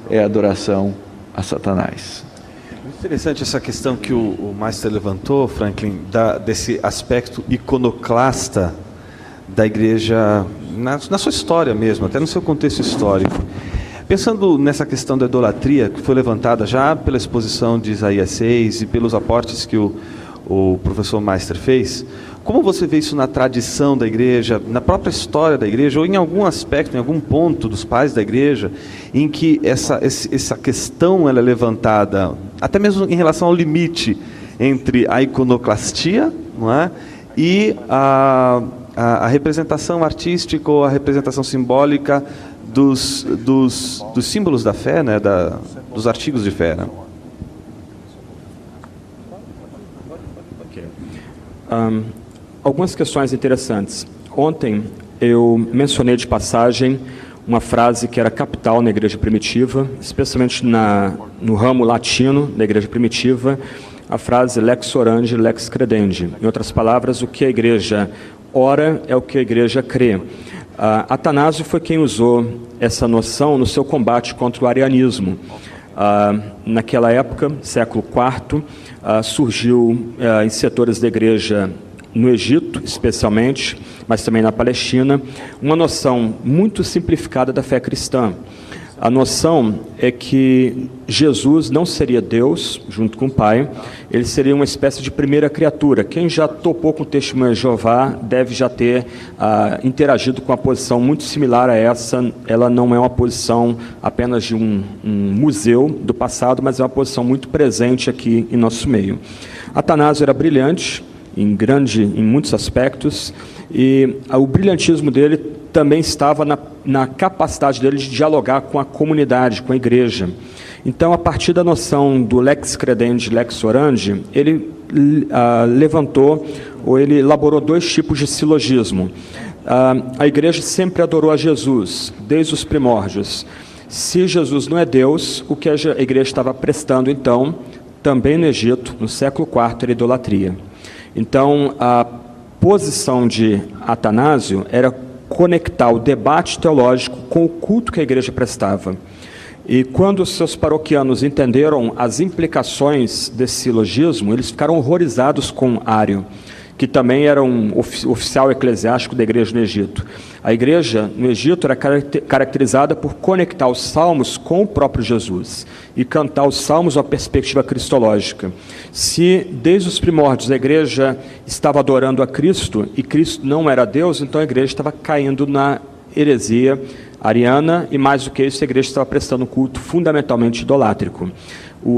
é adoração a Satanás. Interessante essa questão que o Meister levantou, Franklin, desse aspecto iconoclasta da igreja na sua história mesmo, até no seu contexto histórico. Pensando nessa questão da idolatria, que foi levantada já pela exposição de Isaías 6 e pelos aportes que o professor Meister fez, como você vê isso na tradição da igreja, na própria história da igreja, ou em algum aspecto, em algum ponto dos pais da igreja, em que essa questão ela é levantada, até mesmo em relação ao limite entre a iconoclastia, não é, e a representação artística ou a representação simbólica dos símbolos da fé, né, dos artigos de fé, né? Algumas questões interessantes. Ontem eu mencionei de passagem uma frase que era capital na igreja primitiva, especialmente no ramo latino da igreja primitiva, a frase lex orandi, lex credendi. Em outras palavras, o que a igreja ora é o que a igreja crê. Atanásio foi quem usou essa noção no seu combate contra o arianismo. Naquela época, século IV, surgiu em setores da igreja no Egito, especialmente, mas também na Palestina, uma noção muito simplificada da fé cristã. A noção é que Jesus não seria Deus, junto com o Pai, ele seria uma espécie de primeira criatura. Quem já topou com o testemunho de Jeová deve já ter interagido com uma posição muito similar a essa. Ela não é uma posição apenas de um museu do passado, mas é uma posição muito presente aqui em nosso meio. Atanásio era brilhante, em muitos aspectos, e o brilhantismo dele também estava na capacidade dele de dialogar com a comunidade, com a igreja. Então, a partir da noção do lex credendi, lex orandi, ele levantou, ou ele elaborou dois tipos de silogismo. A igreja sempre adorou a Jesus, desde os primórdios. Se Jesus não é Deus, o que a igreja estava prestando, então, também no Egito, no século IV, era idolatria. Então, a posição de Atanásio era conectar o debate teológico com o culto que a igreja prestava. E quando os seus paroquianos entenderam as implicações desse silogismo, eles ficaram horrorizados com Ário, que também era um oficial eclesiástico da igreja no Egito. A igreja no Egito era caracterizada por conectar os salmos com o próprio Jesus e cantar os salmos à perspectiva cristológica. Se desde os primórdios a igreja estava adorando a Cristo e Cristo não era Deus, então a igreja estava caindo na heresia ariana e, mais do que isso, a igreja estava prestando um culto fundamentalmente idolátrico.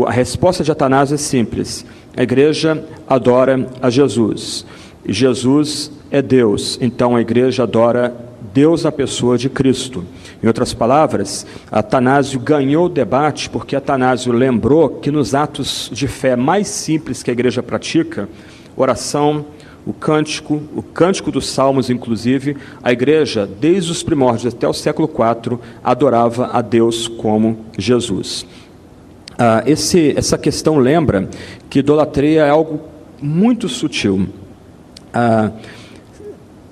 A resposta de Atanásio é simples: a igreja adora a Jesus, e Jesus é Deus, então a igreja adora Deus na pessoa de Cristo. Em outras palavras, Atanásio ganhou o debate porque Atanásio lembrou que nos atos de fé mais simples que a igreja pratica, oração, o cântico dos salmos, inclusive, a igreja, desde os primórdios até o século IV, adorava a Deus como Jesus. Essa questão lembra que idolatria é algo muito sutil.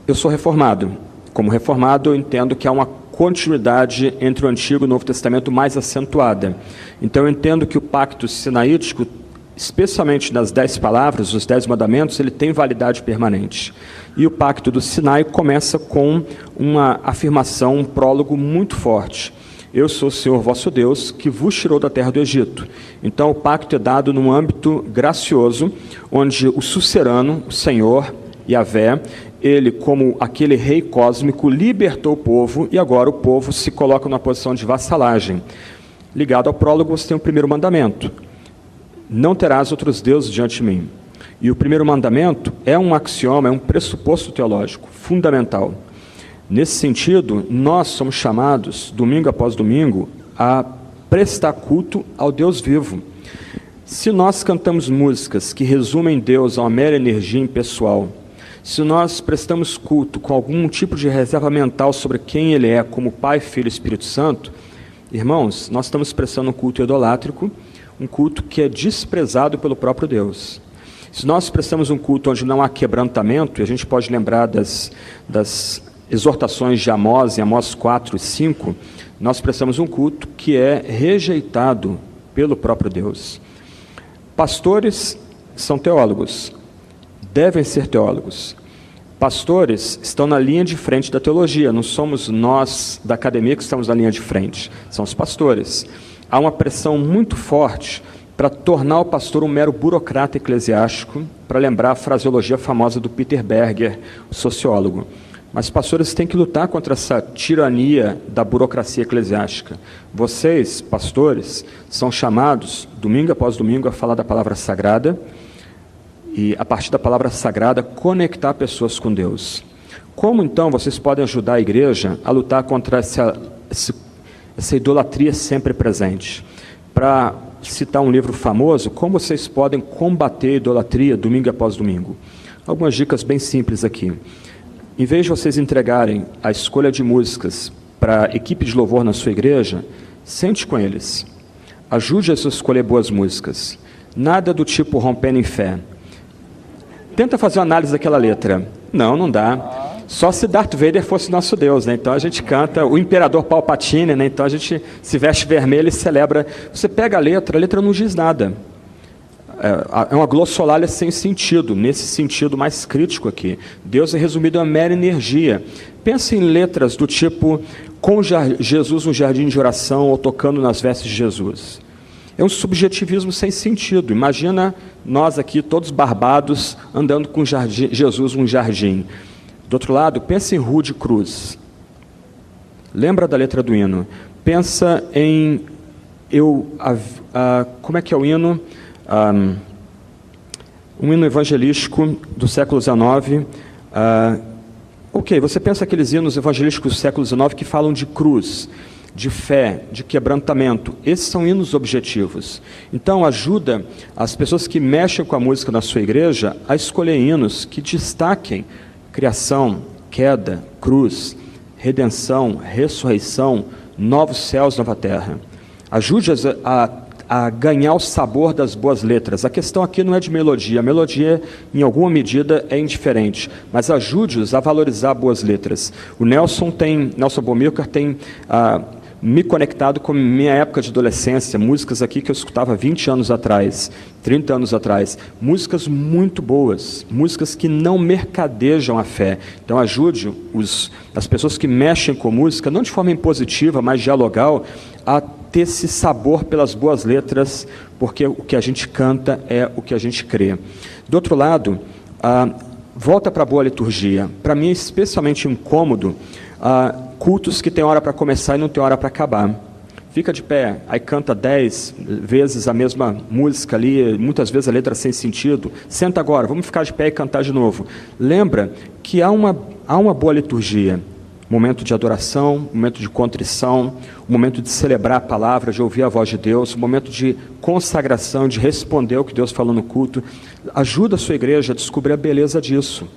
Eu sou reformado. Como reformado, eu entendo que há uma continuidade entre o Antigo e o Novo Testamento mais acentuada. Então, eu entendo que o pacto sinaítico, especialmente nas 10 palavras, os 10 mandamentos, ele tem validade permanente. E o pacto do Sinai começa com uma afirmação, um prólogo muito forte. Eu sou o Senhor vosso Deus, que vos tirou da terra do Egito. Então, o pacto é dado num âmbito gracioso, onde o sucerano, o Senhor, Yahvé, ele, como aquele rei cósmico, libertou o povo, e agora o povo se coloca numa posição de vassalagem. Ligado ao prólogo, você tem o primeiro mandamento: não terás outros deuses diante de mim. E o primeiro mandamento é um axioma, é um pressuposto teológico fundamental. Nesse sentido, nós somos chamados, domingo após domingo, a prestar culto ao Deus vivo. Se nós cantamos músicas que resumem Deus a uma mera energia impessoal, se nós prestamos culto com algum tipo de reserva mental sobre quem Ele é, como Pai, Filho e Espírito Santo, irmãos, nós estamos prestando um culto idolátrico, um culto que é desprezado pelo próprio Deus. Se nós prestamos um culto onde não há quebrantamento, e a gente pode lembrar das exortações de Amós, em Amós 4 e 5, nós prestamos um culto que é rejeitado pelo próprio Deus. Pastores são teólogos, devem ser teólogos. Pastores estão na linha de frente da teologia, não somos nós da academia que estamos na linha de frente, são os pastores. Há uma pressão muito forte para tornar o pastor um mero burocrata eclesiástico, para lembrar a fraseologia famosa do Peter Berger, o sociólogo. Mas pastores têm que lutar contra essa tirania da burocracia eclesiástica. Vocês, pastores, são chamados, domingo após domingo, a falar da palavra sagrada e, a partir da palavra sagrada, conectar pessoas com Deus. Como, então, vocês podem ajudar a igreja a lutar contra essa idolatria sempre presente? Para citar um livro famoso, como vocês podem combater a idolatria domingo após domingo? Algumas dicas bem simples aqui. Em vez de vocês entregarem a escolha de músicas para a equipe de louvor na sua igreja, sente com eles. Ajude-os a escolher boas músicas. Nada do tipo rompendo em fé. Tenta fazer uma análise daquela letra. Não dá. Só se Darth Vader fosse nosso Deus, né? Então a gente canta o Imperador Palpatine, né? Então a gente se veste vermelho e celebra. Você pega a letra não diz nada. É uma glossolalia sem sentido, nesse sentido mais crítico aqui. Deus é resumido a mera energia. Pensa em letras do tipo, com Jesus no jardim de oração ou tocando nas vestes de Jesus. É um subjetivismo sem sentido. Imagina nós aqui, todos barbados, andando com Jesus num jardim. Do outro lado, pensa em Rude Cruz. Lembra da letra do hino. Pensa em... como é que é o hino? Um hino evangelístico do século XIX. Você pensa aqueles hinos evangelísticos do século XIX que falam de cruz, de fé, de quebrantamento. Esses são hinos objetivos. Então, ajuda as pessoas que mexem com a música na sua igreja a escolher hinos que destaquem criação, queda, cruz, redenção, ressurreição, novos céus, nova terra. Ajude-as a ganhar o sabor das boas letras. A questão aqui não é de melodia. A melodia, em alguma medida, é indiferente. Mas ajude-os a valorizar boas letras. O Nelson Bomilcar tem me conectado com a minha época de adolescência, músicas aqui que eu escutava 20 anos atrás, 30 anos atrás, músicas muito boas, músicas que não mercadejam a fé. Então ajude as pessoas que mexem com música, não de forma impositiva, mas dialogal, a ter esse sabor pelas boas letras, porque o que a gente canta é o que a gente crê. Do outro lado, volta para a boa liturgia. Para mim é especialmente incômodo cultos que tem hora para começar e não tem hora para acabar. Fica de pé, aí canta 10 vezes a mesma música ali, muitas vezes a letra sem sentido. Senta agora, vamos ficar de pé e cantar de novo. Lembra que há uma boa liturgia. Momento de adoração, momento de contrição, momento de celebrar a palavra, de ouvir a voz de Deus, momento de consagração, de responder ao que Deus falou no culto. Ajuda a sua igreja a descobrir a beleza disso.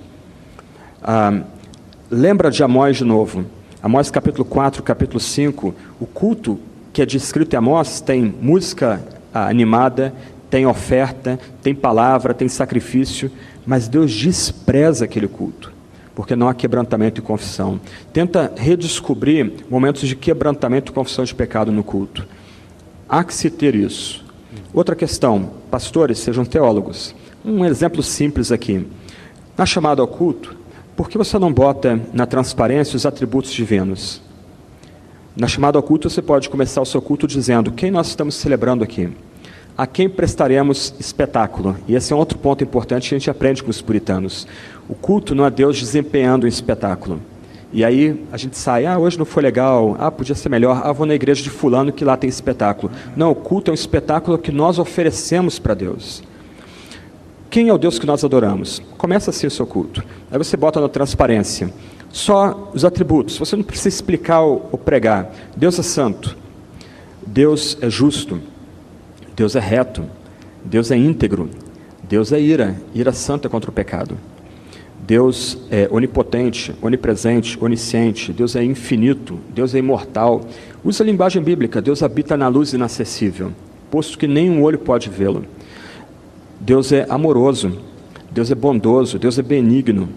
Lembra de Amós de novo. Amós capítulo 4, capítulo 5, o culto que é descrito em Amós tem música animada, tem oferta, tem palavra, tem sacrifício, mas Deus despreza aquele culto, porque não há quebrantamento e confissão. Tenta redescobrir momentos de quebrantamento e confissão de pecado no culto. Há que se ter isso. Outra questão, pastores, sejam teólogos. Um exemplo simples aqui. Na chamada ao culto, por que você não bota na transparência os atributos divinos? Na chamada ao culto, você pode começar o seu culto dizendo: quem nós estamos celebrando aqui? A quem prestaremos espetáculo? E esse é um outro ponto importante que a gente aprende com os puritanos. O culto não é Deus desempenhando um espetáculo. E aí a gente sai, hoje não foi legal, podia ser melhor, vou na igreja de fulano que lá tem espetáculo. Não, o culto é um espetáculo que nós oferecemos para Deus. Quem é o Deus que nós adoramos? Começa assim o seu culto. Aí você bota na transparência só os atributos. Você não precisa explicar ou pregar. Deus é santo. Deus é justo. Deus é reto. Deus é íntegro. Deus é ira santa contra o pecado. Deus é onipotente, onipresente, onisciente. Deus é infinito. Deus é imortal. Usa a linguagem bíblica. Deus habita na luz inacessível, posto que nenhum olho pode vê-lo. Deus é amoroso, Deus é bondoso, Deus é benigno,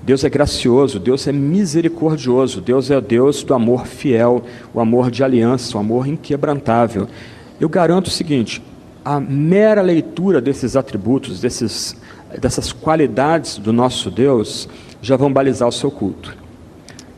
Deus é gracioso, Deus é misericordioso, Deus é o Deus do amor fiel, o amor de aliança, o amor inquebrantável. Eu garanto o seguinte, a mera leitura desses atributos, dessas qualidades do nosso Deus, já vão balizar o seu culto.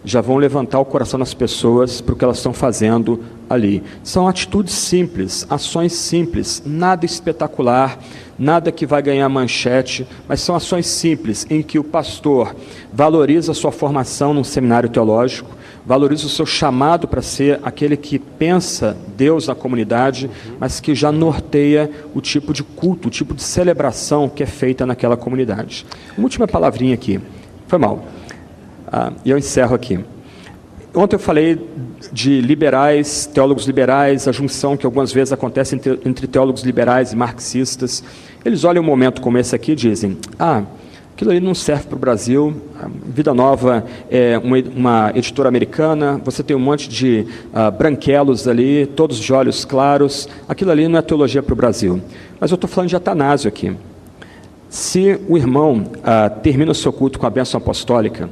Já vão levantar o coração das pessoas para o que elas estão fazendo ali. São atitudes simples, ações simples, nada espetacular, nada que vai ganhar manchete, mas são ações simples em que o pastor valoriza a sua formação num seminário teológico, valoriza o seu chamado para ser aquele que pensa Deus na comunidade, mas que já norteia o tipo de culto, o tipo de celebração que é feita naquela comunidade. Uma última palavrinha aqui. Foi mal. E eu encerro aqui. Ontem eu falei de liberais, teólogos liberais, a junção que algumas vezes acontece entre teólogos liberais e marxistas. Eles olham um momento como esse aqui e dizem, aquilo ali não serve para o Brasil, a Vida Nova é uma editora americana, você tem um monte de branquelos ali, todos de olhos claros, aquilo ali não é teologia para o Brasil. Mas eu estou falando de Atanásio aqui. Se o irmão termina o seu culto com a bênção apostólica,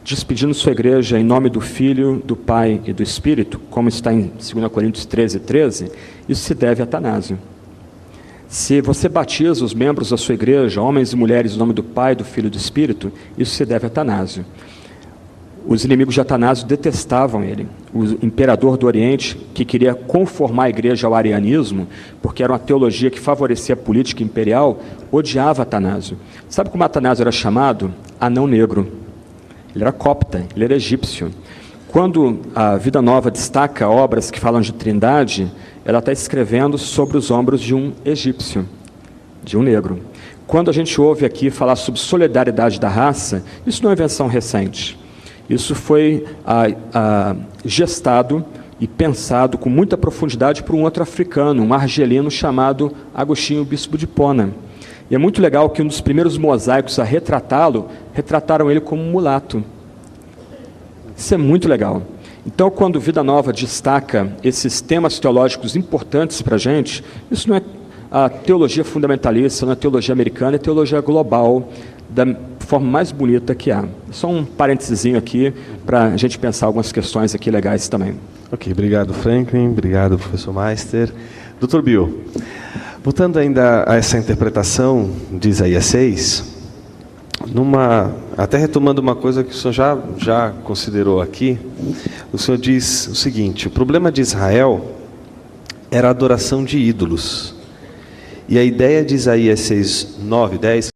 despedindo sua igreja em nome do Filho, do Pai e do Espírito, como está em 2 Coríntios 13, isso se deve a Atanásio. Se você batiza os membros da sua igreja, homens e mulheres, em nome do Pai, do Filho e do Espírito, isso se deve a Atanásio. Os inimigos de Atanásio detestavam ele. O imperador do Oriente, que queria conformar a igreja ao arianismo, porque era uma teologia que favorecia a política imperial, odiava Atanásio. Sabe como Atanásio era chamado? Anão negro. Ele era copta, ele era egípcio. Quando a Vida Nova destaca obras que falam de trindade, ela está escrevendo sobre os ombros de um egípcio, de um negro. Quando a gente ouve aqui falar sobre solidariedade da raça, isso não é invenção recente. Isso foi gestado e pensado com muita profundidade por um outro africano, um argelino chamado Agostinho Bispo de Hipona. E é muito legal que um dos primeiros mosaicos a retratá-lo, retrataram ele como mulato. Isso é muito legal. Então, quando Vida Nova destaca esses temas teológicos importantes para a gente, isso não é a teologia fundamentalista, não é teologia americana, é teologia global, da forma mais bonita que há. Só um parênteses aqui, para a gente pensar algumas questões aqui legais também. Ok, obrigado Franklin, obrigado professor Meister. Dr. Bill, voltando ainda a essa interpretação de Isaías 6, até retomando uma coisa que o senhor já considerou aqui, o senhor diz o seguinte: o problema de Israel era a adoração de ídolos. E a ideia de Isaías 6, 9, 10